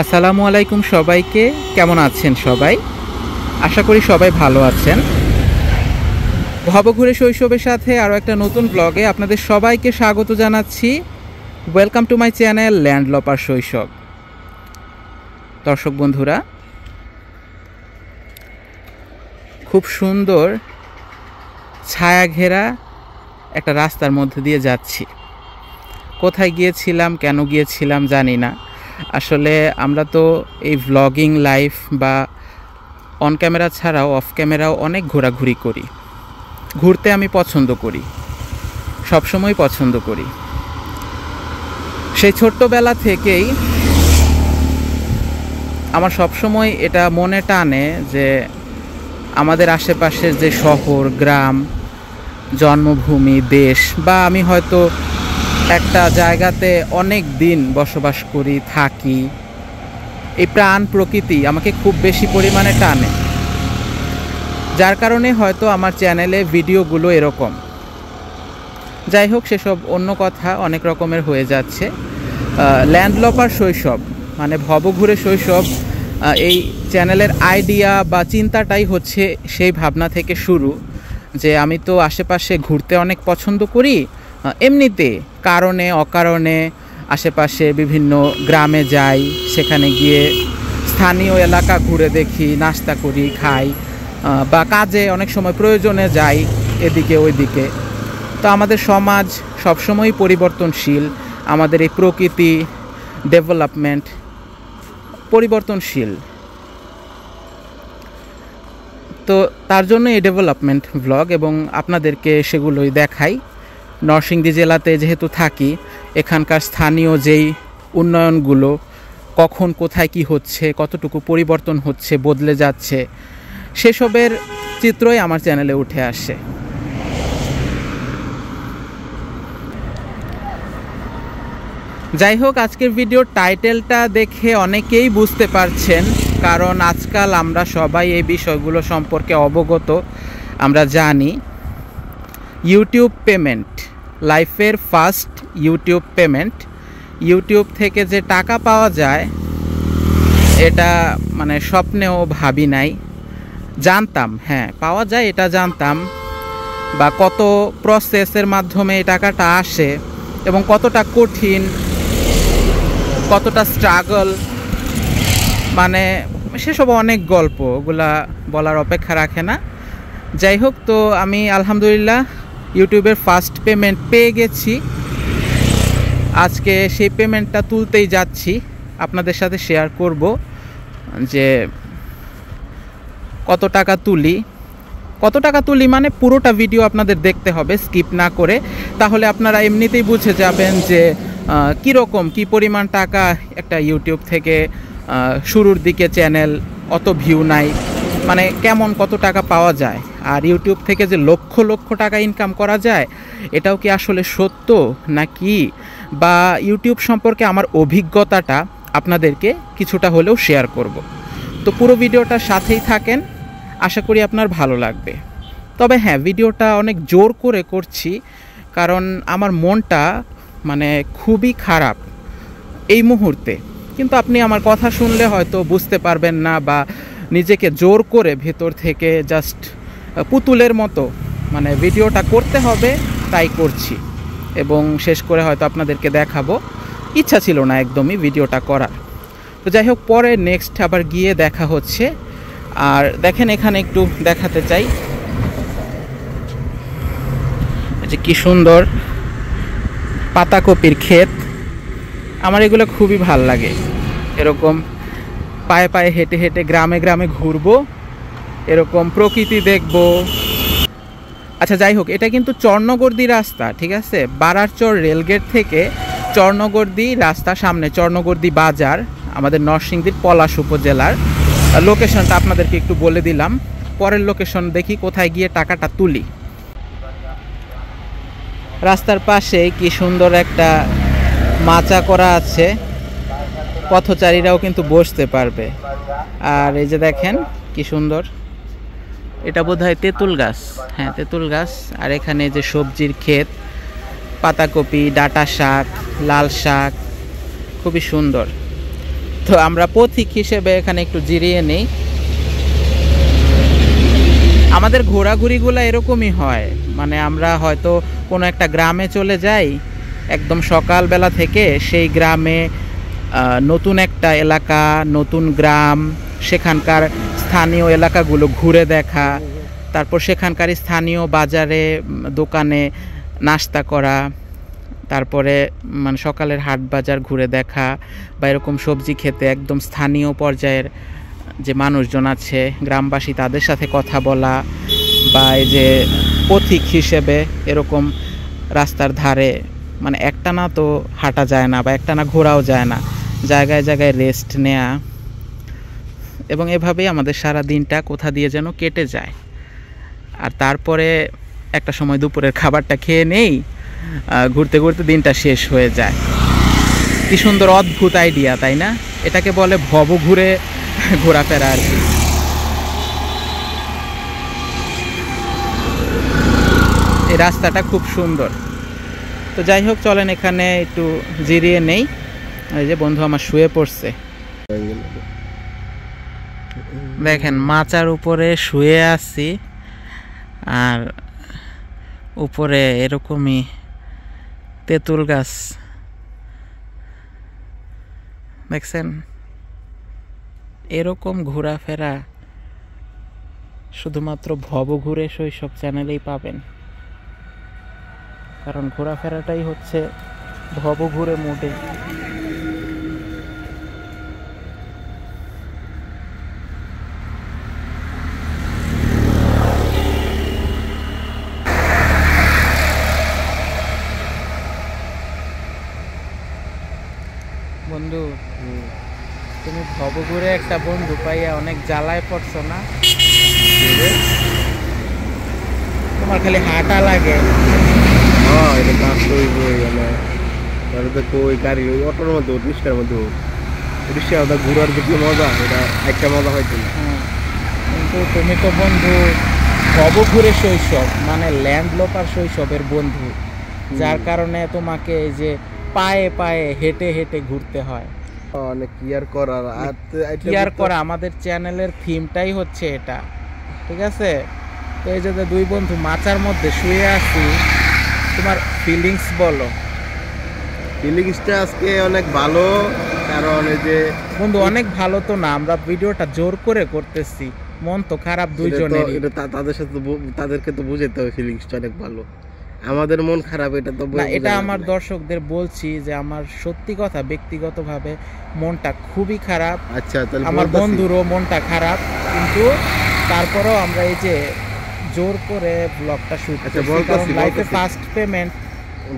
আসসালামু আলাইকুম সবাইকে। কেমন আছেন সবাই? আশা করি সবাই ভালো আছেন। ভবঘুরে শৈশবের সাথে আরও একটা নতুন ব্লগে আপনাদের সবাইকে স্বাগত জানাচ্ছি। ওয়েলকাম টু মাই চ্যানেল ল্যান্ডলপার শৈশব। দর্শক বন্ধুরা, খুব সুন্দর ছায়া ঘেরা একটা রাস্তার মধ্যে দিয়ে যাচ্ছি। কোথায় গিয়েছিলাম, কেন গিয়েছিলাম জানি না। আসলে আমরা তো এই ভ্লগিং লাইফ বা অন ক্যামেরা ছাড়াও অফ ক্যামেরাও অনেক ঘোরাঘুরি করি। ঘুরতে আমি পছন্দ করি, সবসময় পছন্দ করি। সেই ছোট্টবেলা থেকেই আমার সবসময় এটা মনে টানে যে আমাদের আশেপাশের যে শহর, গ্রাম, জন্মভূমি, দেশ, বা আমি হয়তো একটা জায়গাতে অনেক দিন বসবাস করি, থাকি, এই প্রাণ প্রকৃতি আমাকে খুব বেশি পরিমাণে টানে। যার কারণে হয়তো আমার চ্যানেলে ভিডিওগুলো এরকম। যাই হোক, সেসব অন্য কথা, অনেক রকমের হয়ে যাচ্ছে। ল্যান্ডলপার শৈশব মানে ভবঘুরে শৈশব, এই চ্যানেলের আইডিয়া বা চিন্তাটাই হচ্ছে সেই ভাবনা থেকে শুরু যে আমি তো আশেপাশে ঘুরতে অনেক পছন্দ করি। এমনিতে কারণে অকারণে আশেপাশে বিভিন্ন গ্রামে যাই, সেখানে গিয়ে স্থানীয় এলাকা ঘুরে দেখি, নাস্তা করি, খাই, বা কাজে অনেক সময় প্রয়োজনে যাই এদিকে ওইদিকে। তো আমাদের সমাজ সবসময়ই পরিবর্তনশীল, আমাদের এই প্রকৃতি ডেভেলপমেন্ট পরিবর্তনশীল। তো তার জন্য এই ডেভেলপমেন্ট ভ্লগ, এবং আপনাদেরকে সেগুলোই দেখাই। নরসিংদী জেলাতে যেহেতু থাকি, এখানকার স্থানীয় যেই উন্নয়নগুলো কখন কোথায় কি হচ্ছে, কতটুকু পরিবর্তন হচ্ছে, বদলে যাচ্ছে, সেসবের চিত্রই আমার চ্যানেলে উঠে আসে। যাই হোক, আজকের ভিডিওর টাইটেলটা দেখে অনেকেই বুঝতে পারছেন, কারণ আজকাল আমরা সবাই এই বিষয়গুলো সম্পর্কে অবগত। আমরা জানি ইউটিউব পেমেন্ট, লাইফের ফার্স্ট ইউটিউব পেমেন্ট, ইউটিউব থেকে যে টাকা পাওয়া যায় এটা মানে স্বপ্নেও ভাবি নাই। জানতাম হ্যাঁ পাওয়া যায়, এটা জানতাম, বা কত প্রসেসের মাধ্যমে এই টাকাটা আসে এবং কতটা কঠিন, কতটা স্ট্রাগল, মানে সেসব অনেক গল্প, ওগুলা বলার অপেক্ষা রাখে না। যাই হোক, তো আমি আলহামদুলিল্লাহ ইউটিউবের ফার্স্ট পেমেন্ট পেয়ে গেছি। আজকে সেই পেমেন্টটা তুলতেই যাচ্ছি, আপনাদের সাথে শেয়ার করব যে কত টাকা তুলি মানে পুরোটা ভিডিও আপনাদের দেখতে হবে স্কিপ না করে, তাহলে আপনারা এমনিতেই বুঝে যাবেন যে কীরকম কী পরিমাণ টাকা একটা ইউটিউব থেকে শুরুর দিকে চ্যানেল, অত ভিউ নাই, মানে কেমন কত টাকা পাওয়া যায়। আর ইউটিউব থেকে যে লক্ষ লক্ষ টাকা ইনকাম করা যায়, এটাও কি আসলে সত্য নাকি, বা ইউটিউব সম্পর্কে আমার অভিজ্ঞতাটা আপনাদেরকে কিছুটা হলেও শেয়ার করব। তো পুরো ভিডিওটার সাথেই থাকেন, আশা করি আপনার ভালো লাগবে। তবে হ্যাঁ, ভিডিওটা অনেক জোর করে করছি, কারণ আমার মনটা মানে খুবই খারাপ এই মুহূর্তে। কিন্তু আপনি আমার কথা শুনলে হয়তো বুঝতে পারবেন না, বা নিজেকে জোর করে ভেতর থেকে জাস্ট পুতুলের মতো মানে ভিডিওটা করতে হবে, তাই করছি, এবং শেষ করে হয়তো আপনাদেরকে দেখাবো। ইচ্ছা ছিল না একদমই ভিডিওটা করার। তো যাই হোক, পরে নেক্সট আবার গিয়ে দেখা হচ্ছে। আর দেখেন, এখানে একটু দেখাতে চাই যে কি সুন্দর পাতাকপির ক্ষেত। আমার এগুলো খুবই ভাল লাগে, এরকম পায়ে পায়ে হেঁটে হেঁটে গ্রামে গ্রামে ঘুরবো, এরকম প্রকৃতি দেখবো। আচ্ছা যাই হোক, এটা কিন্তু চরনগর্দি রাস্তা, ঠিক আছে? বারারচর রেলগেট থেকে চরনগর্দি রাস্তা, সামনে চরনগর্দি বাজার, আমাদের নরসিংদীর পলাশ উপজেলার। লোকেশনটা আপনাদেরকে একটু বলে দিলাম, পরের লোকেশন দেখি কোথায় গিয়ে টাকাটা তুলি। রাস্তার পাশে কি সুন্দর একটা মাচা করা আছে, পথচারীরাও কিন্তু বসতে পারবে। আর এই যে দেখেন কি সুন্দর, এটা বোধহয় তেঁতুল গাছ, হ্যাঁ তেঁতুল গাছ। আর এখানে যে সবজির ক্ষেত, পাতাকপি, ডাঁটা শাক, লাল শাক, খুবই সুন্দর। তো আমরা পথিক হিসেবে এখানে একটু জিরিয়ে নেই। আমাদের ঘোরাঘুরিগুলো এরকমই হয়, মানে আমরা হয়তো কোনো একটা গ্রামে চলে যাই, একদম সকালবেলা থেকে সেই গ্রামে নতুন একটা এলাকা, নতুন গ্রাম, সেখানকার স্থানীয় এলাকাগুলো ঘুরে দেখা, তারপর সেখানকার স্থানীয় বাজারে দোকানে নাস্তা করা, তারপরে মানে সকালের হাট বাজার ঘুরে দেখা, বা এরকম সবজি খেতে একদম স্থানীয় পর্যায়ের যে মানুষজন আছে গ্রামবাসী তাদের সাথে কথা বলা, বা এই যে পথিক হিসেবে এরকম রাস্তার ধারে মানে একটানা তো হাঁটা যায় না বা একটানা ঘোরাও যায় না, জায়গায় জায়গায় রেস্ট নেয়া, এবং এভাবেই আমাদের সারা দিনটা কোথা দিয়ে যেন কেটে যায়। আর তারপরে একটা সময় দুপুরের খাবারটা খেয়ে নেই, ঘুরতে ঘুরতে দিনটা শেষ হয়ে যায়। কি সুন্দর অদ্ভুত আইডিয়া, তাই না? এটাকে বলে ভব ঘুরে ঘোরাফেরা আর কি। এই রাস্তাটা খুব সুন্দর। তো যাই হোক, চলেন এখানে একটু জিরিয়ে নেই। এই যে বন্ধু আমার শুয়ে পড়ছে, দেখেন মাচার উপরে শুয়ে আছি, আর উপরে এরকমই তেঁতুল গাছ দেখছেন। এরকম ঘোরাফেরা শুধুমাত্র ভব ঘুরে শৈশব চ্যানেলেই পাবেন, কারণ ঘোরাফেরাটাই হচ্ছে ভব ঘুরে মোডে। বন্ধু, তুমি ভব ঘুরে একটা বন্ধু পাইয়া অনেক জ্বালায় পড়ছো না? তোমার খালি হাঁটা লাগে। এটা কাজ কই গাড়ি অটোর মধ্যে রিক্সার মধ্যে রিক্সা ঘুরার যে মজা, এটা একটা মজা হয়তো না। কিন্তু তুমি তো বন্ধু ভব ঘুরে শৈশব, মানে ল্যান্ডলোপার শৈশবের বন্ধু, যার কারণে তোমাকে এই যে পায়ে পায়ে হেঁটে হেঁটে ঘুরতে হয়। অনেক কেয়ার করার, কেয়ার করা আমাদের চ্যানেলের থিমটাই হচ্ছে এটা, ঠিক আছে? তো এই যে দুই বন্ধু মাচার মধ্যে শুয়ে আছি, তোমার ফিলিংস বলো। ফিলিংসটা আজকে অনেক ভালো, কারণ এই যে বন্ধু অনেক ভালো তো না, আমরা ভিডিওটা জোর করে করতেছি, মন তো খারাপ দুইজনেরই। তাদের সাথে তাদেরকে তো বুঝাতে হবে ফিলিংসটা অনেক ভালো, আমাদের মন খারাপ এটা তো না। এটা আমার দর্শকদের বলছি যে আমার সত্যি কথা, ব্যক্তিগতভাবে মনটা খুবই খারাপ। আচ্ছা, তাহলে আমার বন্ধুরও মনটা খারাপ, কিন্তু তারপরও আমরা এই যে জোর করে ব্লগটা শুট করছি, কারণ লাইফে ফার্স্ট পেমেন্ট।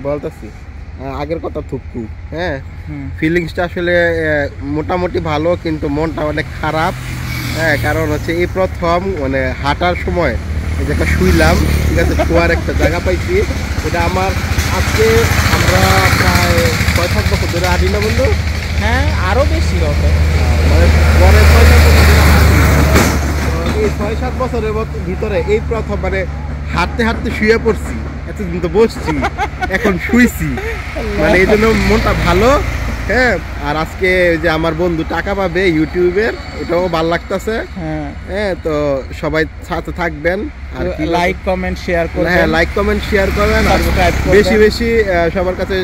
বলতাছি আগের কথা থুকু, হ্যাঁ, ফিলিংসটা আসলে মোটামুটি ভালো, কিন্তু মনটা অনেক খারাপ। হ্যাঁ, কারণ হচ্ছে এই প্রথম মানে হাঁটার সময় এই জায়গা শুইলাম, ঠিক আছে, শোয়ার একটা জায়গা পাইছি। এটা আমার আজকে আমরা প্রায় 6-7 বছর ধরে হাঁটি না বন্ধু? হ্যাঁ, আরও বেশি হবে, মানে পরে 6-7 বছর ধরে হাঁটি। এই 6-7 বছরের ভিতরে এই প্রথম মানে হাঁটতে হাঁটতে শুয়ে পড়ছি, এতদিন তো বসছি, এখন শুইছি, মানে এই জন্য মনটা ভালো। হ্যাঁ, আর আজকে যে আমার বন্ধু টাকা পাবে ইউটিউবের, এটাও ভালো লাগতেছে। হ্যাঁ, তো সবাই সাথে থাকবেন, আর লাইক কমেন্ট শেয়ার করবেন। হ্যাঁ, লাইক কমেন্ট শেয়ার করবেন, আর বেশি বেশি সবার কাছে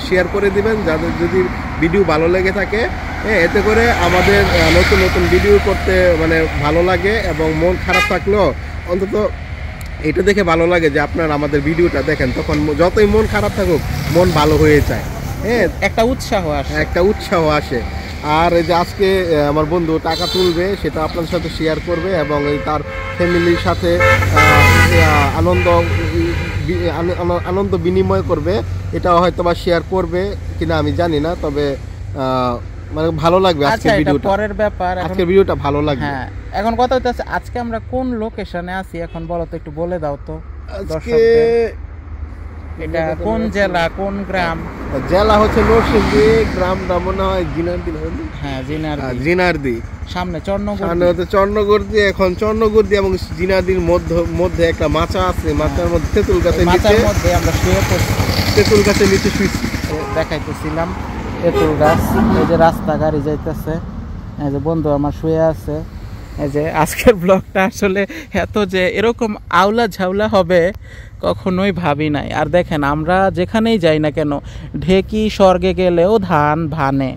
শেয়ার করে দিবেন, যাদের যদি ভিডিও ভালো লেগে থাকে। হ্যাঁ, এতে করে আমাদের নতুন নতুন ভিডিও করতে মানে ভালো লাগে, এবং মন খারাপ থাকলেও অন্তত এটা দেখে ভালো লাগে যে আপনারা আমাদের ভিডিওটা দেখেন, তখন যতই মন খারাপ থাকুক মন ভালো হয়ে যায়। হ্যাঁ, একটা উৎসাহ আসে। আর এই যে আজকে আমার বন্ধু টাকা তুলবে, সেটা আপনাদের সাথে শেয়ার করবে, এবং এই তার ফ্যামিলির সাথে আনন্দ বিনিময় করবে। এটা হয়তো বা শেয়ার করবে কিনা আমি জানি না, তবে মানে ভালো লাগবে আজকে ভিডিওটা। পরের ব্যাপার, আজকে ভিডিওটা ভালো লাগবে। হ্যাঁ, এখন কথা হচ্ছে আজকে আমরা কোন লোকেশনে আছি, এখন বলো তো, একটু বলে দাও তো। আজকে এটা কোন জেলা, কোন গ্রাম? জেলা হচ্ছে নরসিংদী, গ্রামটা মনে হয় জিনারদি। হ্যাঁ, জিনারদি। সামনে চর্ণগর্দি। এখন চর্ণগর্দি এবং জিনারদির মধ্যে একটা মাচা আছে, মাচার মধ্যে তেঁতুল গাছের নিচে আমরা শুয়ে পড়ছি, তেঁতুল গাছের নিচে শুয়েছি। দেখাইতেছিলাম তেঁতুল গাছ, এই যে রাস্তা গাড়ি যাইতেছে, এই যে বন্ধু আমার শুয়ে আছে। এই যে আজকের ব্লগটা আসলে এত যে এরকম আউলা ঝাউলা হবে কখনোই ভাবি নাই। আর দেখেন আমরা যেখানেই যাই না কেন, ঢেকি স্বর্গে গেলেও ধান ভানে,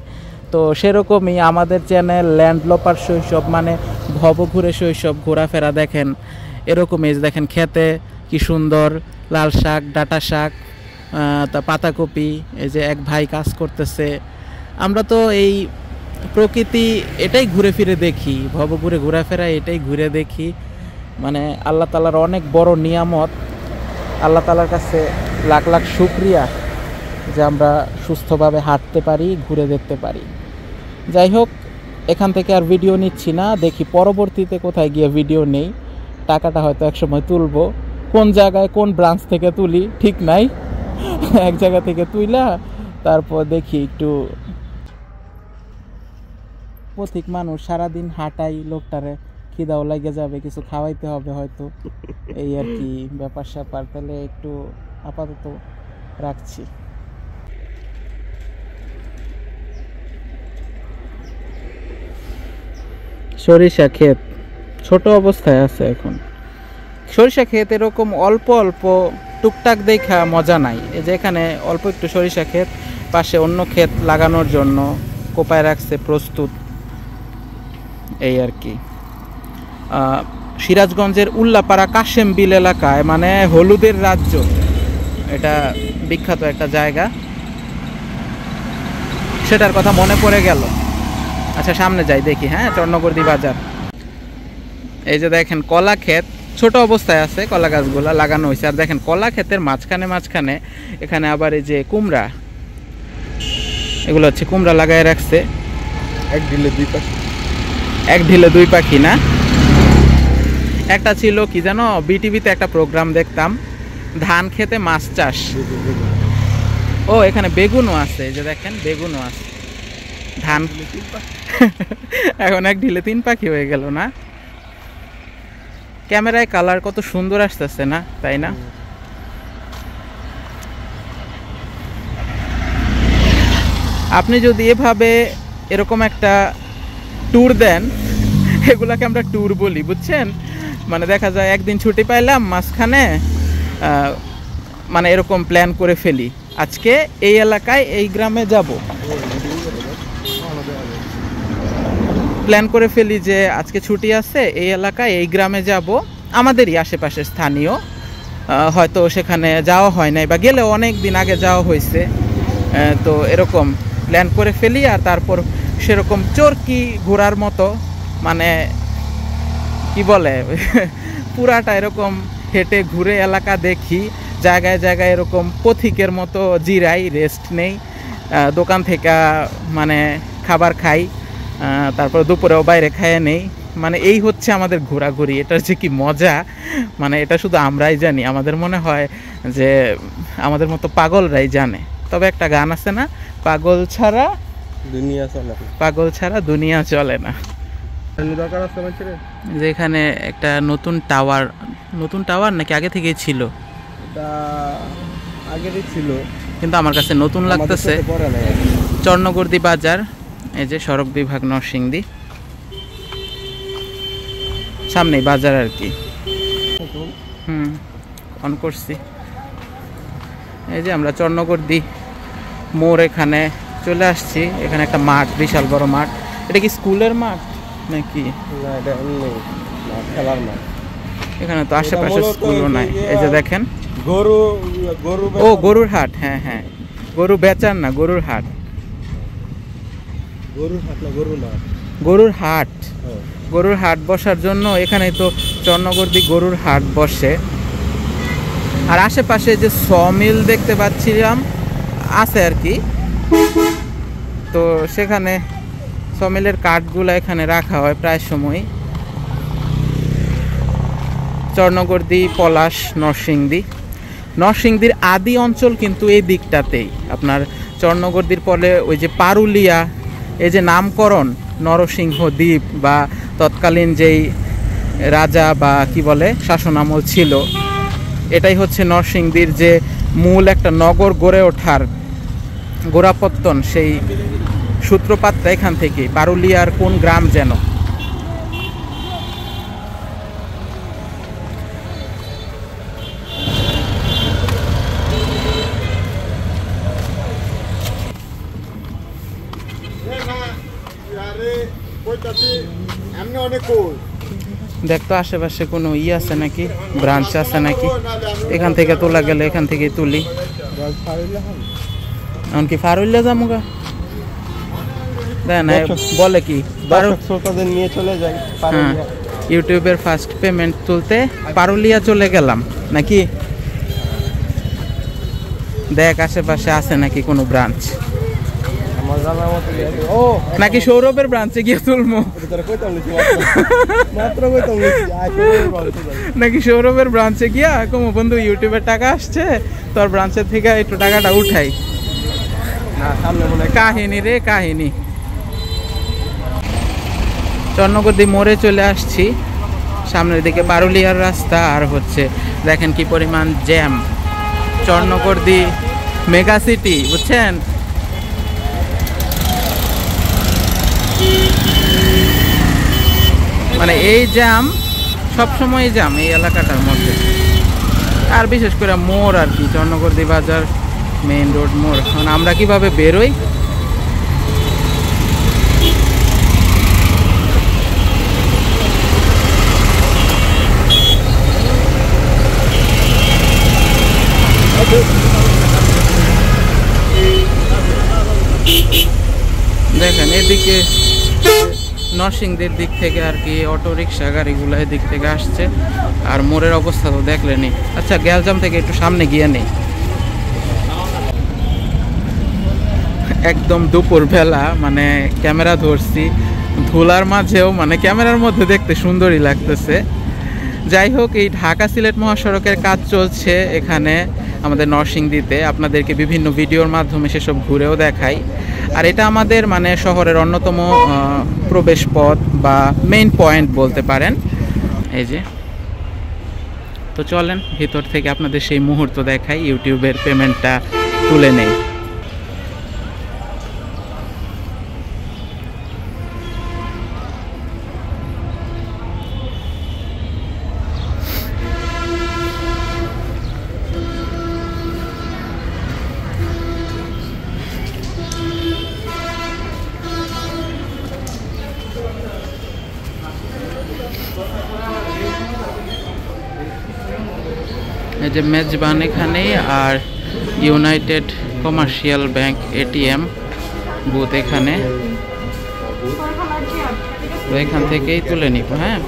তো সেরকমই আমাদের চ্যানেল ল্যান্ডলোপার শৈশব, মানে ভবঘুরে শৈশব ঘোরাফেরা। দেখেন এরকমই, দেখেন খেতে কি সুন্দর লাল শাক, ডাঁটা শাক, তা পাতাকপি, এই যে এক ভাই কাজ করতেছে। আমরা তো এই প্রকৃতি এটাই ঘুরে ফিরে দেখি, ভবঘুরে ঘোরাফেরা এটাই ঘুরে দেখি। মানে আল্লাহ তাআলার অনেক বড় নিয়ামত, আল্লাহ তাআলার কাছে লাখ লাখ শুকরিয়া যে আমরা সুস্থভাবে হাঁটতে পারি, ঘুরে দেখতে পারি। যাই হোক, এখান থেকে আর ভিডিও নিচ্ছি না, দেখি পরবর্তীতে কোথায় গিয়ে ভিডিও নেই। টাকাটা হয়তো একসময় তুলবো, কোন জায়গায় কোন ব্রাঞ্চ থেকে তুলি ঠিক নাই, এক জায়গা থেকে তুইলা তারপর দেখি একটু। পথিক মানুষ, সারাদিন হাঁটাই, লোকটারে খিদাও লাগে যাবে, কিছু খাওয়াইতে হবে হয়তো, এই আর কি ব্যাপার স্যাপার। তাহলে একটু আপাতত রাখছি। সরিষা ক্ষেত ছোট অবস্থায় আছে এখন। সরিষা ক্ষেত এরকম অল্প অল্প টুকটাক দেখা মজা নাই। এই যে এখানে অল্প একটু সরিষা ক্ষেত, পাশে অন্য ক্ষেত লাগানোর জন্য কোপায় রাখছে প্রস্তুত, এই আর কি। সিরাজগঞ্জের উল্লাপাড়া কাশেম বিল এলাকায়, মানে হলুদের রাজ্য, এটা বিখ্যাত একটা জায়গা, সেটার কথা মনে পড়ে গেল। আচ্ছা সামনে যাই দেখি। হ্যাঁ, চর্ণগর্দি বাজার। এই যে দেখেন কলা ক্ষেত ছোট অবস্থায় আছে, কলা গাছগুলা লাগানো হয়েছে। আর দেখেন কলা ক্ষেতের মাঝখানে মাঝখানে এখানে আবার এই যে কুমড়া, এগুলো হচ্ছে কুমড়া লাগায় রাখছে। এক ঢিলে দুই পাখি, এক ঢিলে দুই পাখি না? একটা ছিল কি জানো, বিটিভিতে একটা প্রোগ্রাম দেখতাম, ধান খেতে মাছ চাষ। ও এখানে বেগুনও আছে, এই যে দেখেন বেগুনও আছে। ধান এখন এক ঢিলে তিন পাখি হয়ে গেল না? ক্যামেরায় কালার কত সুন্দর আসতেছে না, তাই না? আপনি যদি এভাবে এরকম একটা ট্যুর দেন, এগুলাকে আমরা ট্যুর বলি, বুঝছেন? মানে দেখা যায় একদিন ছুটি পাইলাম মাঝখানে, মানে এরকম প্ল্যান করে ফেলি, আজকে এই এলাকায় এই গ্রামে যাব, প্ল্যান করে ফেলি যে আজকে ছুটি আছে, এই এলাকায় এই গ্রামে যাব, আমাদেরই আশেপাশে স্থানীয়, হয়তো সেখানে যাওয়া হয় নাই বা গেলেও অনেক দিন আগে যাওয়া হয়েছে, তো এরকম প্ল্যান করে ফেলি। আর তারপর সেরকম চরকি ঘোরার মতো, মানে কি বলে, পুরাটা এরকম হেঁটে ঘুরে এলাকা দেখি, জায়গায় জায়গায় এরকম পথিকের মতো জিরাই, রেস্ট নেই, দোকান থেকে মানে খাবার খাই, তারপর দুপুরেও বাইরে খাইয়ে নেই। মানে এই হচ্ছে আমাদের ঘোরাঘুরি। এটার যে কি মজা, মানে এটা শুধু আমরাই জানি, আমাদের মনে হয় যে আমাদের মতো পাগলরাই জানে। তবে একটা গান আছে না, পাগল ছাড়া দুনিয়া চলে, পাগল ছাড়া দুনিয়া চলে না। দরকার আছে মানুষের। যে এখানে একটা নতুন টাওয়ার, নতুন টাওয়ার নাকি আগে থেকেই ছিল? এটা আগেরই ছিল, কিন্তু আমার কাছে নতুন লাগতেছে। চর্ণগর্দি বাজার, এই যে সড়ক বিভাগ নরসিংদী, সামনেই বাজার আর কি। অন করছি। এই যে আমরা চর্ণগর্দি মোড় এখানে চলে আসছি। এখানে একটা মাঠ, বিশাল বড় মাঠ। এটা কি স্কুলের মাঠ নাকি? খেলার মাঠ। এখানে তো আশেপাশে স্কুলও নাই। এই যে দেখেন গরু, গরু, ও গরুর হাট। হ্যাঁ হ্যাঁ, গরু বেচার না, গরুর হাট। গরুর হাট না, গরু মাঠ, গরুর হাট। গরুর হাট বসার জন্য এখানে তো চর্ণগর্দি গরুর হাট বসে। আর আশেপাশে যে সমিল দেখতে পাচ্ছিলাম আছে আর কি, তো সেখানে সমিলের কাঠগুলো এখানে রাখা হয় প্রায় সময়। চর্ণগর্দি, পলাশ, নরসিংদীর আদি অঞ্চল কিন্তু এই দিকটাতেই। আপনার চর্ণগর্দির পরে ওই যে পারুলিয়া, এই যে নামকরণ নরসিংহ দ্বীপ বা তৎকালীন যেই রাজা বা কি বলে শাসনামল ছিল, এটাই হচ্ছে নরসিংদীর যে মূল একটা নগর গড়ে ওঠার গোড়াপত্তন সেই সূত্রপাতটা এখান থেকে। পারুলিয়ার কোন গ্রাম যেন, দেখতো আশেপাশে কোনো আছে নাকি, ব্রাঞ্চ আছে নাকি। এখান থেকে তোলা গেলে এখান থেকে তুলি। এমনকি ফারুল্লা জামুগা দেখ না, বলে কি শ্রোতাদের নিয়ে চলে যাই ইউটিউবের ফার্স্ট পেমেন্ট তুলতে পারুলিয়া চলে গেলাম নাকি। দেখ আশেপাশে আছে নাকি কোনো ব্রাঞ্চ, নাকি সৌরভের ব্রাঞ্চে গিয়ে তুলবো, নাকি সৌরভের ব্রাঞ্চে গিয়া কমো বন্ধু ইউটিউবের টাকা আসছে, তোর ব্রাঞ্চের থেকে একটু টাকাটা উঠাই। কাহিনী রে কাহিনী। চন্নগদ্দি মোড়ে চলে আসছি, সামনের দিকে পারুলিয়ার রাস্তা। আর হচ্ছে দেখেন কি পরিমাণ জ্যাম। চন্নগদ্দি মেগা সিটি, বুঝছেন। মানে এই জ্যাম সবসময় জ্যাম এই এলাকাটার মধ্যে, আর বিশেষ করে মোড় আর কি, চন্নগদ্দি বাজার মেইন রোড মোড়। এখন আমরা কিভাবে বেরোই, দেখেন এদিকে নরসিংদীর দিক থেকে আর কি অটো রিক্সা গাড়িগুলো এদিক থেকে আসছে। আর মোড়ের অবস্থা তো দেখলেনি। আচ্ছা গ্যালজাম থেকে একটু সামনে গিয়ে নেই। একদম দুপুর বেলা, মানে ক্যামেরা ধরছি ধুলার মাঝেও, মানে ক্যামেরার মধ্যে দেখতে সুন্দরই লাগতেছে। যাই হোক, এই ঢাকা সিলেট মহাসড়কের কাজ চলছে এখানে আমাদের নরসিংদীতে। আপনাদেরকে বিভিন্ন ভিডিওর মাধ্যমে সেসব ঘুরেও দেখাই। আর এটা আমাদের মানে শহরের অন্যতম প্রবেশ পথ বা মেইন পয়েন্ট বলতে পারেন। এই যে, তো চলেন ভিতর থেকে আপনাদের সেই মুহূর্ত দেখাই, ইউটিউবের পেমেন্টটা তুলে নেই। এই যে মেজবান এখানেই, আর United Commercial Bank ATM booth এখানে। তো এখান থেকেই তুলে নিব। হ্যাঁ,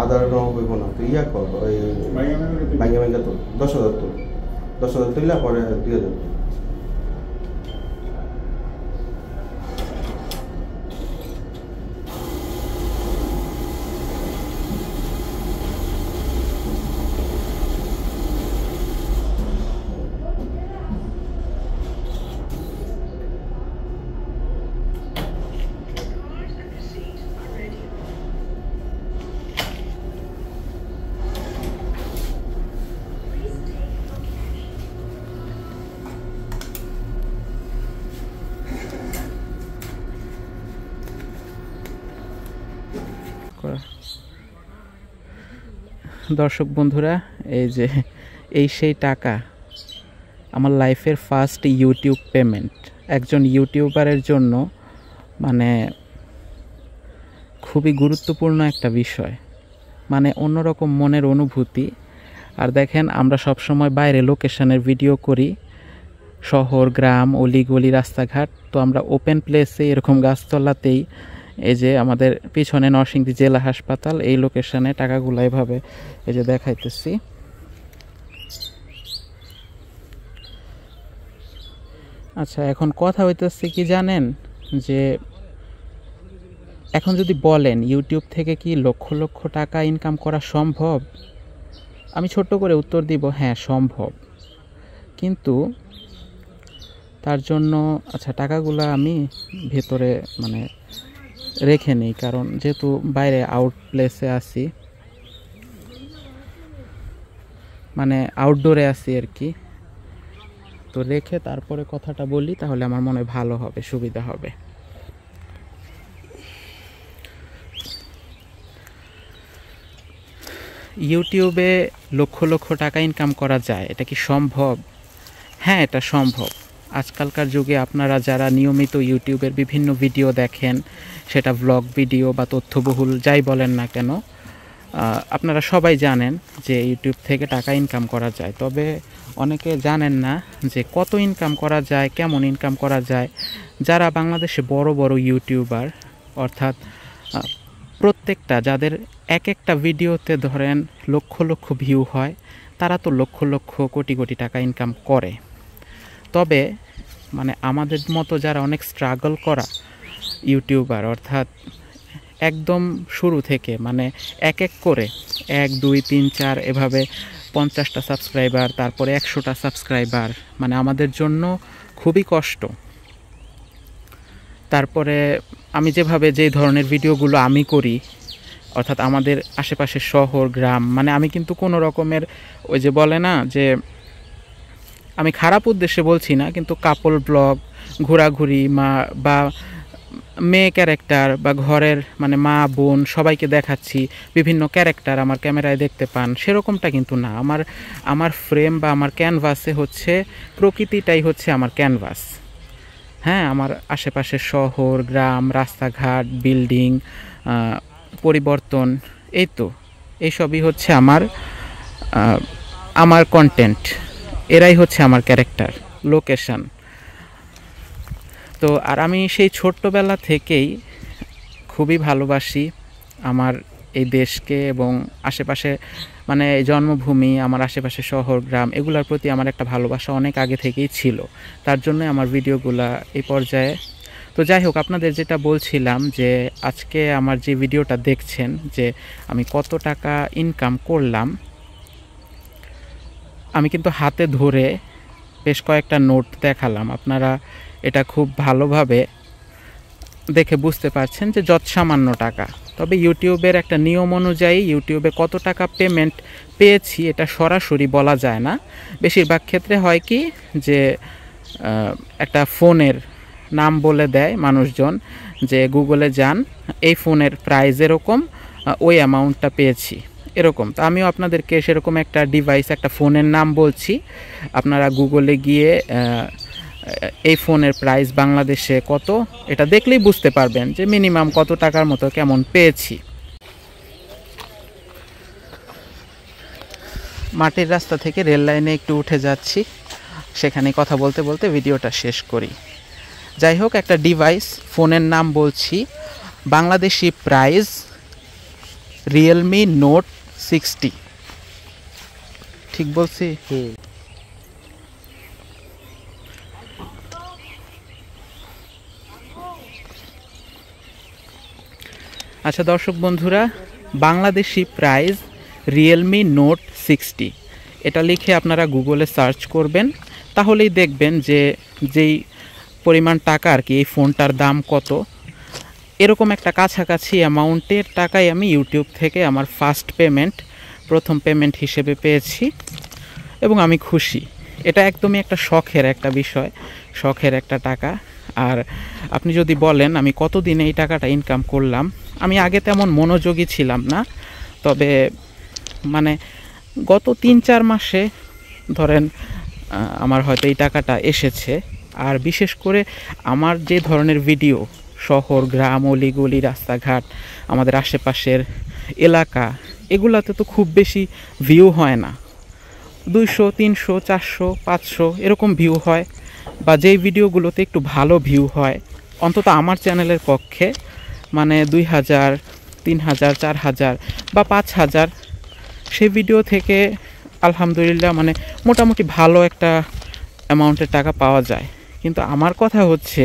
আধার হইব না, তুই ইয়া কর, ওই ব্যাঙ্গে ব্যাঙ্গে তো 10,000 তো 10,000 তুললে পরে 2,000। দর্শক বন্ধুরা, এই যে এই সেই টাকা, আমার লাইফের ফার্স্ট ইউটিউব পেমেন্ট। একজন ইউটিউবারের জন্য মানে খুবই গুরুত্বপূর্ণ একটা বিষয়, মানে অন্যরকম মনের অনুভূতি। আর দেখেন আমরা সব সময় বাইরে লোকেশনের ভিডিও করি, শহর, গ্রাম, অলিগলি, রাস্তাঘাট। তো আমরা ওপেন প্লেসে এরকম গাছতলাতেই, এই যে আমাদের পিছনে নরসিংদী জেলা হাসপাতাল, এই লোকেশনে টাকাগুলো এভাবে এই যে দেখাইতেছি। আচ্ছা, এখন কথা হইতেছে কি জানেন, যে এখন যদি বলেন ইউটিউব থেকে কি লক্ষ লক্ষ টাকা ইনকাম করা সম্ভব, আমি ছোট্ট করে উত্তর দিব হ্যাঁ সম্ভব। কিন্তু তার জন্য আচ্ছা টাকাগুলো আমি ভেতরে মানে রেখে নিই, কারণ যেহেতু বাইরে আউট প্লেসে আছি, মানে আউটডোরে আছি আর কি, তো রেখে তারপরে কথাটা বলি, তাহলে আমার মনে হয় ভালো হবে, সুবিধা হবে। ইউটিউবে লক্ষ লক্ষ টাকা ইনকাম করা যায়, এটা কি সম্ভব? হ্যাঁ, এটা সম্ভব। আজকালকার যুগে আপনারা যারা নিয়মিত ইউটিউবের বিভিন্ন ভিডিও দেখেন, সেটা ব্লগ ভিডিও বা তথ্যবহুল যাই বলেন না কেন, আপনারা সবাই জানেন যে ইউটিউব থেকে টাকা ইনকাম করা যায়। তবে অনেকে জানেন না যে কত ইনকাম করা যায়, কেমন ইনকাম করা যায়। যারা বাংলাদেশে বড় বড় ইউটিউবার, অর্থাৎ প্রত্যেকটা যাদের এক একটা ভিডিওতে ধরেন লক্ষ লক্ষ ভিউ হয়, তারা তো লক্ষ লক্ষ কোটি কোটি টাকা ইনকাম করে। তবে মানে আমাদের মতো যারা অনেক স্ট্রাগল করা ইউটিউবার, অর্থাৎ একদম শুরু থেকে মানে এক এক করে 1, 2, 3, 4 এভাবে 50টা সাবস্ক্রাইবার, তারপরে 100টা সাবস্ক্রাইবার, মানে আমাদের জন্য খুবই কষ্ট। তারপরে আমি যেভাবে যেই ধরনের ভিডিওগুলো আমি করি, অর্থাৎ আমাদের আশেপাশের শহর, গ্রাম, মানে আমি কিন্তু কোনো রকমের ওই যে বলে না যে, আমি খারাপ উদ্দেশ্যে বলছি না, কিন্তু কাপল ব্লগ, ঘোরাঘুরি বা মেয়ে ক্যারেক্টার বা ঘরের মানে মা বোন সবাইকে দেখাচ্ছি, বিভিন্ন ক্যারেক্টার আমার ক্যামেরায় দেখতে পান, সেরকমটা কিন্তু না। আমার ফ্রেম বা আমার ক্যানভাসে হচ্ছে প্রকৃতিটাই হচ্ছে আমার ক্যানভাস। হ্যাঁ, আমার আশেপাশের শহর, গ্রাম, রাস্তাঘাট, বিল্ডিং, পরিবর্তন, এই তো এইসবই হচ্ছে আমার কন্টেন্ট, এরাই হচ্ছে আমার ক্যারেক্টার, লোকেশন। তো আর আমি সেই ছোট্টবেলা থেকেই খুবই ভালোবাসি আমার এই দেশকে এবং আশেপাশে মানে জন্মভূমি, আমার আশেপাশে শহর, গ্রাম, এগুলোর প্রতি আমার একটা ভালোবাসা অনেক আগে থেকেই ছিল। তার জন্যই আমার ভিডিওগুলা এই পর্যায়ে। তো যাই হোক, আপনাদের যেটা বলছিলাম যে আজকে আমার যে ভিডিওটা দেখছেন, যে আমি কত টাকা ইনকাম করলাম, আমি কিন্তু হাতে ধরে বেশ কয়েকটা নোট দেখালাম। আপনারা এটা খুব ভালোভাবে দেখে বুঝতে পারছেন যে যৎসামান্য টাকা। তবে ইউটিউবের একটা নিয়ম অনুযায়ী ইউটিউবে কত টাকা পেমেন্ট পেয়েছি এটা সরাসরি বলা যায় না। বেশিরভাগ ক্ষেত্রে হয় কি যে একটা ফোনের নাম বলে দেয় মানুষজন, যে গুগলে যান, এই ফোনের প্রাইস এরকম, ওই অ্যামাউন্টটা পেয়েছি এরকম। তো আমিও আপনাদেরকে সেরকম একটা ডিভাইস, একটা ফোনের নাম বলছি, আপনারা গুগলে গিয়ে এই ফোনের প্রাইস বাংলাদেশে কত, এটা দেখলেই বুঝতে পারবেন যে মিনিমাম কত টাকার মতো কেমন পেয়েছি। মাটির রাস্তা থেকে রেল লাইনে একটু উঠে যাচ্ছি, সেখানে কথা বলতে বলতে ভিডিওটা শেষ করি। যাই হোক, একটা ডিভাইস, ফোনের নাম বলছি, বাংলাদেশি প্রাইস রিয়েলমি নোট 60। ঠিক বলছি? আচ্ছা দর্শক বন্ধুরা, বাংলাদেশি প্রাইস রিয়েলমি নোট 60, এটা লিখে আপনারা গুগলে সার্চ করবেন, তাহলেই দেখবেন যে যেই পরিমাণ টাকা আর কি এই ফোনটার দাম কত। এরকম একটা কাছাকাছি অ্যামাউন্টের টাকাই আমি ইউটিউব থেকে আমার প্রথম পেমেন্ট হিসেবে পেয়েছি এবং আমি খুশি। এটা একদমই একটা শখের একটা বিষয়, শখের একটা টাকা। আর আপনি যদি বলেন আমি কতদিনে এই টাকাটা ইনকাম করলাম, আমি আগে তেমন মনোযোগী ছিলাম না, তবে মানে গত 3-4 মাসে ধরেন আমার হয়তো এই টাকাটা এসেছে। আর বিশেষ করে আমার যে ধরনের ভিডিও, শহর, গ্রাম, অলিগলি, রাস্তাঘাট, আমাদের আশেপাশের এলাকা, এগুলাতে তো খুব বেশি ভিউ হয় না। 200, 300, 400, 500 এরকম ভিউ হয়, বা যেই ভিডিওগুলোতে একটু ভালো ভিউ হয়, অন্তত আমার চ্যানেলের পক্ষে, মানে 2000, 3000, 4000 বা 5000, সেই ভিডিও থেকে আলহামদুলিল্লাহ মানে মোটামুটি ভালো একটা অ্যামাউন্টের টাকা পাওয়া যায়। কিন্তু আমার কথা হচ্ছে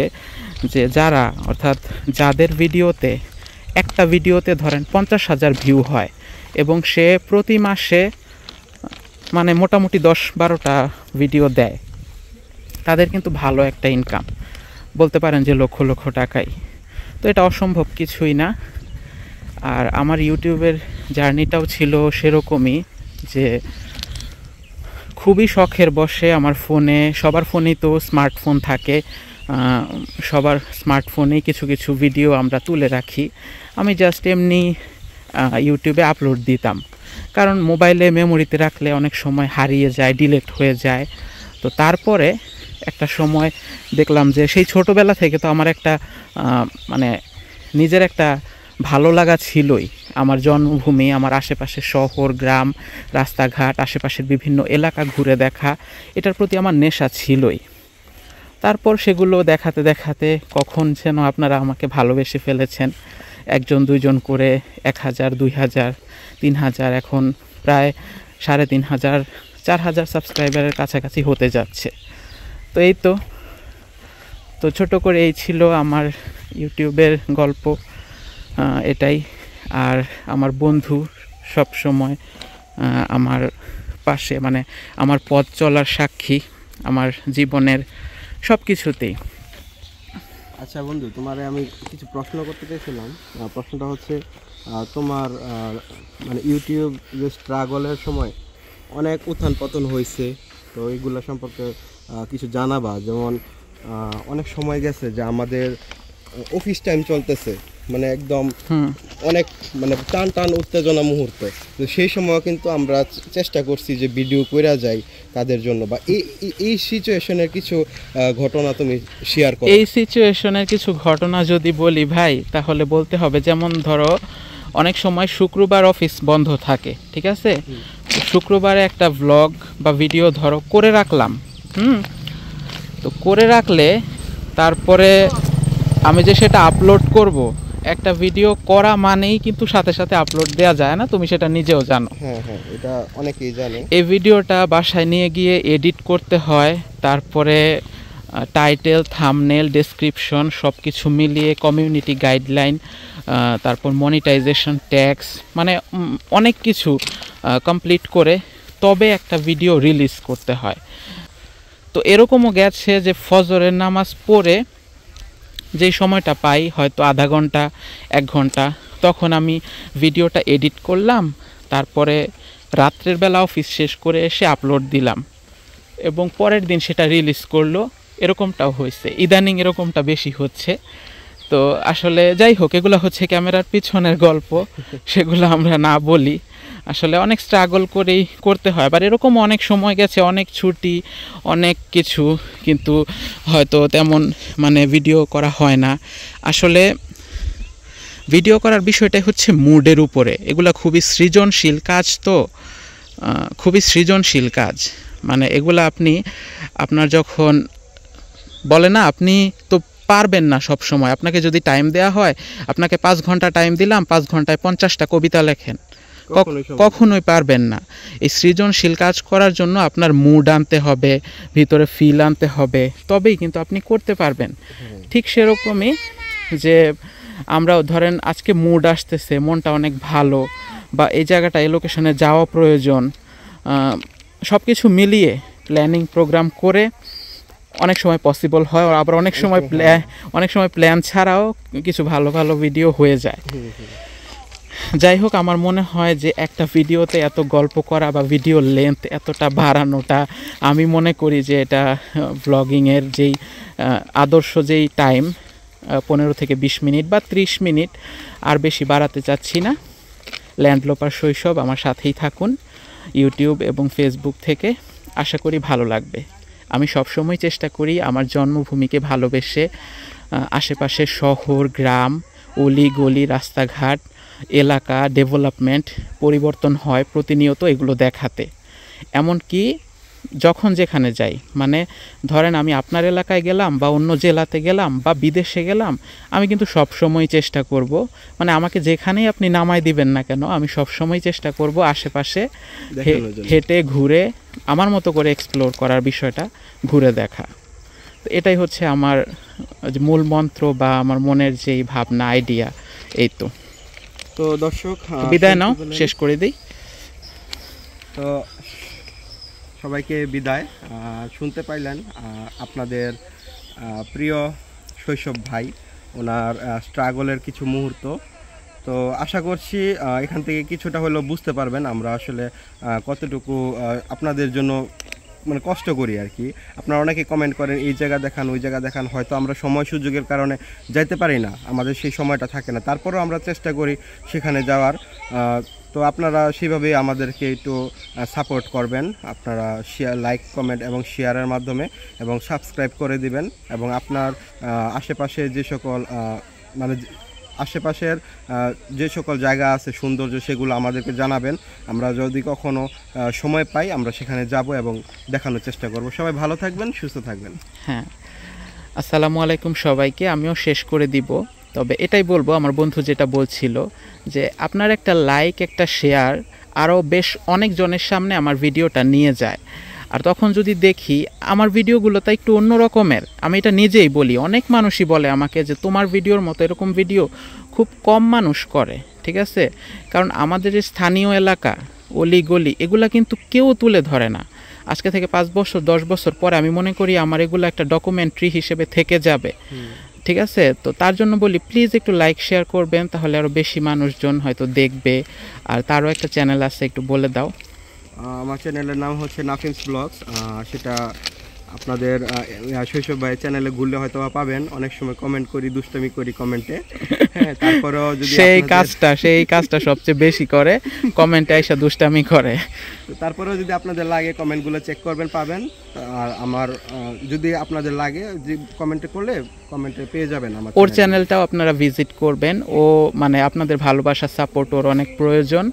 যে যারা, অর্থাৎ যাদের ভিডিওতে, একটা ভিডিওতে ধরেন 50,000 ভিউ হয় এবং সে প্রতি মাসে মানে মোটামুটি 10-12টা ভিডিও দেয়, তাদের কিন্তু ভালো একটা ইনকাম, বলতে পারেন যে লক্ষ লক্ষ টাকাই। তো এটা অসম্ভব কিছুই না। আর আমার ইউটিউবের জার্নিটাও ছিল সেরকমই, যে খুবই শখের বসে আমার ফোনে, সবার ফোনেই তো স্মার্টফোন থাকে, সবার স্মার্টফোনেই কিছু কিছু ভিডিও আমরা তুলে রাখি। আমি জাস্ট এমনি ইউটিউবে আপলোড দিতাম, কারণ মোবাইলে মেমোরিতে রাখলে অনেক সময় হারিয়ে যায়, ডিলিট হয়ে যায়। তো তারপরে একটা সময় দেখলাম যে সেই ছোটোবেলা থেকে তো আমার একটা মানে নিজের একটা ভালো লাগা ছিলই, আমার জন্মভূমি, আমার আশেপাশের শহর, গ্রাম, রাস্তাঘাট, আশেপাশের বিভিন্ন এলাকা ঘুরে দেখা, এটার প্রতি আমার নেশা ছিলই। তারপর সেগুলো দেখাতে দেখাতে কখন যেন আপনারা আমাকে ভালোবেসে ফেলেছেন, 1জন 2জন করে 1000, 2000, 3000, এখন প্রায় 3500, 4000 সাবস্ক্রাইবারের কাছাকাছি হতে যাচ্ছে। তো এই তো ছোট করে এই ছিল আমার ইউটিউবের গল্প, এটাই। আর আমার বন্ধু সব সময় আমার পাশে, মানে আমার পথ চলার সাক্ষী, আমার জীবনের সব কিছুতেই। আচ্ছা বন্ধু, তোমারে আমি কিছু প্রশ্ন করতে চাইছিলাম। প্রশ্নটা হচ্ছে, তোমার মানে ইউটিউব যে স্ট্রাগলের সময় অনেক উত্থান পতন হয়েছে, তো এইগুলো সম্পর্কে কিছু জানাবা। যেমন অনেক সময় গেছে যে আমাদের অফিস টাইম চলতেছে, মানে একদম অনেক মানে টান টান উত্তেজনা মুহূর্ত, তো সেই সময় কিন্তু আমরা চেষ্টা করছি যে ভিডিও কইরা যাই তাদের জন্য। বা এই সিচুয়েশনের কিছু ঘটনা তুমি শেয়ার করো। এই সিচুয়েশনের কিছু ঘটনা যদি বলি ভাই, তাহলে বলতে হবে, যেমন ধরো অনেক সময় শুক্রবার অফিস বন্ধ থাকে, ঠিক আছে, শুক্রবারে একটা ব্লগ বা ভিডিও ধরো করে রাখলাম, তো করে রাখলে তারপরে আমি যে সেটা আপলোড করব, একটা ভিডিও করা মানেই কিন্তু সাথে সাথে আপলোড দেওয়া যায় না, তুমি সেটা নিজেও জানো। হ্যাঁ হ্যাঁ, এটা অনেকেই জানে। এই ভিডিওটা বাসায় নিয়ে গিয়ে এডিট করতে হয়, তারপরে টাইটেল, থাম্বনেল, ডেসক্রিপশন সব কিছু মিলিয়ে কমিউনিটি গাইডলাইন, তারপর মনিটাইজেশন, ট্যাক্স, মানে অনেক কিছু কমপ্লিট করে তবে একটা ভিডিও রিলিজ করতে হয়। তো এরকমও গেছে যে ফজরের নামাজ পড়ে যেই সময়টা পাই, হয়তো আধা ঘন্টা 1 ঘন্টা, তখন আমি ভিডিওটা এডিট করলাম, তারপরে রাত্রের বেলা অফিস শেষ করে এসে আপলোড দিলাম এবং পরের দিন সেটা রিলিজ করলো। এরকমটাও হয়েছে, ইদানিং এরকমটা বেশি হচ্ছে। তো আসলে যাই হোক, এগুলো হচ্ছে ক্যামেরার পিছনের গল্প, সেগুলো আমরা না বলি। আসলে অনেক স্ট্রাগল করেই করতে হয়। আবার এরকম অনেক সময় গেছে, অনেক ছুটি, অনেক কিছু, কিন্তু হয়তো তেমন মানে ভিডিও করা হয় না। আসলে ভিডিও করার বিষয়টাই হচ্ছে মুডের উপরে। এগুলো খুবই সৃজনশীল কাজ, তো খুবই সৃজনশীল কাজ। মানে এগুলো আপনার যখন বলে না, আপনি তো পারবেন না সব সময়। আপনাকে যদি টাইম দেওয়া হয়, আপনাকে 5 ঘন্টা টাইম দিলাম, 5 ঘন্টায় 50টা কবিতা লেখেন, কখনোই পারবেন না। এই সৃজনশীল কাজ করার জন্য আপনার মুড আনতে হবে, ভিতরে ফিল আনতে হবে, তবেই কিন্তু আপনি করতে পারবেন। ঠিক সেরকমই যে আমরাও ধরেন আজকে মুড আসতেছে, মনটা অনেক ভালো, বা এই জায়গাটা, এই লোকেশনে যাওয়া প্রয়োজন, সব কিছু মিলিয়ে প্ল্যানিং প্রোগ্রাম করে অনেক সময় পসিবল হয়, আবার অনেক সময় প্ল্যান ছাড়াও কিছু ভালো ভালো ভিডিও হয়ে যায়। যাই হোক, আমার মনে হয় যে একটা ভিডিওতে এত গল্প করা বা ভিডিও লেন্থ এতটা বাড়ানোটা, আমি মনে করি যে এটা ব্লগিংয়ের যেই আদর্শ যেই টাইম 15 থেকে 20 মিনিট বা 30 মিনিট, আর বেশি বাড়াতে চাচ্ছি না। ল্যান্ডলোপার শৈশব, আমার সাথেই থাকুন ইউটিউব এবং ফেসবুক থেকে, আশা করি ভালো লাগবে। আমি সবসময় চেষ্টা করি আমার জন্মভূমিকে ভালোবেসে আশেপাশের শহর, গ্রাম, অলি গলি, রাস্তাঘাট, এলাকা, ডেভেলপমেন্ট পরিবর্তন হয় প্রতিনিয়ত, এগুলো দেখাতে। এমনকি যখন যেখানে যাই, মানে ধরেন আমি আপনার এলাকায় গেলাম বা অন্য জেলাতে গেলাম বা বিদেশে গেলাম, আমি কিন্তু সব সময় চেষ্টা করব, মানে আমাকে যেখানেই আপনি নামাই দিবেন না কেন আমি সব সময় চেষ্টা করব আশেপাশে দেখানোর জন্য। হেঁটে ঘুরে আমার মতো করে এক্সপ্লোর করার বিষয়টা ঘুরে দেখা। তো এটাই হচ্ছে আমার যে মূল মন্ত্র বা আমার মনের যেই ভাবনা, আইডিয়া। এই তো তো দর্শক বিদায় নাও, শুনতে পেলেন। শেষ করে দিই। তো সবাইকে বিদায়। শুনতে পাইলেন আপনাদের প্রিয় শৈশব ভাই, ওনার স্ট্রাগলের কিছু মুহূর্ত। তো আশা করছি এখান থেকে কিছুটা হলেও বুঝতে পারবেন আমরা আসলে কতটুকু আপনাদের জন্য মানে কষ্ট করি আর কি। আপনারা অনেকে কমেন্ট করেন এই জায়গা দেখান, ওই জায়গা দেখান, হয়তো আমরা সময় সুযোগের কারণে যাইতে পারি না, আমাদের সেই সময়টা থাকে না, তারপরেও আমরা চেষ্টা করি সেখানে যাওয়ার। তো আপনারা সেইভাবেই আমাদেরকে একটু সাপোর্ট করবেন, আপনারা শেয়ার, লাইক, কমেন্ট এবং শেয়ারের মাধ্যমে, এবং সাবস্ক্রাইব করে দিবেন। এবং আপনার আশেপাশে যে সকল মানে আশেপাশের যে সকল জায়গা আছে সৌন্দর্য, সেগুলো আমাদেরকে জানাবেন। আমরা যদি কখনো সময় পাই আমরা সেখানে যাব এবং দেখানোর চেষ্টা করব। সবাই ভালো থাকবেন, সুস্থ থাকবেন। হ্যাঁ, আসসালামু আলাইকুম সবাইকে। আমিও শেষ করে দিব, তবে এটাই বলবো, আমার বন্ধু যেটা বলছিল যে আপনার একটা লাইক, একটা শেয়ার আরও বেশ অনেকজনের সামনে আমার ভিডিওটা নিয়ে যায়। আর তখন যদি দেখি আমার ভিডিওগুলো তো একটু অন্য রকমের, আমি এটা নিজেই বলি, অনেক মানুষই বলে আমাকে যে তোমার ভিডিওর মতো এরকম ভিডিও খুব কম মানুষ করে, ঠিক আছে? কারণ আমাদের যে স্থানীয় এলাকা, অলি গলি, এগুলা কিন্তু কেউ তুলে ধরে না। আজকে থেকে 5 বছর 10 বছর পরে আমি মনে করি আমার এগুলো একটা ডকুমেন্টারি হিসেবে থেকে যাবে, ঠিক আছে? তো তার জন্য বলি প্লিজ একটু লাইক শেয়ার করবেন, তাহলে আরও বেশি মানুষজন হয়তো দেখবে। আর তারও একটা চ্যানেল আছে, একটু বলে দাও। আমার চ্যানেলের নাম হচ্ছে নাফিমস ব্লগস। সেটা আপনাদের শৈশব ভাই চ্যানেলে ঘুরলে হয়তো বা পাবেন। অনেক সময় কমেন্ট করি, দুষ্টামি করি কমেন্টে। হ্যাঁ, তারপরেও যদি সেই কাজটা সবচেয়ে বেশি করে, কমেন্টে এসে দুষ্টামি করে। তারপরেও যদি আপনাদের লাগে কমেন্টগুলো চেক করবেন, পাবেন। আর আমার যদি আপনাদের লাগে, যে কমেন্টে করলে কমেন্টে পেয়ে যাবেন আমার ওর চ্যানেলটাও আপনারা ভিজিট করবেন। ও মানে আপনাদের ভালোবাসা, সাপোর্ট ওর অনেক প্রয়োজন।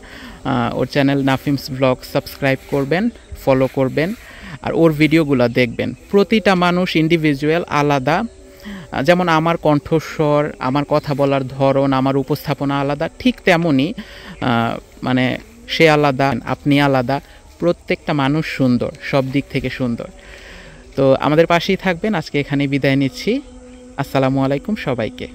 ওর চ্যানেল নাফিমস ব্লগ সাবস্ক্রাইব করবেন, ফলো করবেন, আর ওর ভিডিওগুলো দেখবেন। প্রতিটা মানুষ ইন্ডিভিজুয়াল, আলাদা। যেমন আমার কণ্ঠস্বর, আমার কথা বলার ধরন, আমার উপস্থাপনা আলাদা, ঠিক তেমনই মানে সে আলাদা, আপনি আলাদা। প্রত্যেকটা মানুষ সুন্দর, সব দিক থেকে সুন্দর। তো আমাদের পাশেই থাকবেন। আজকে এখানেই বিদায় নিচ্ছি। আসসালামু আলাইকুম সবাইকে।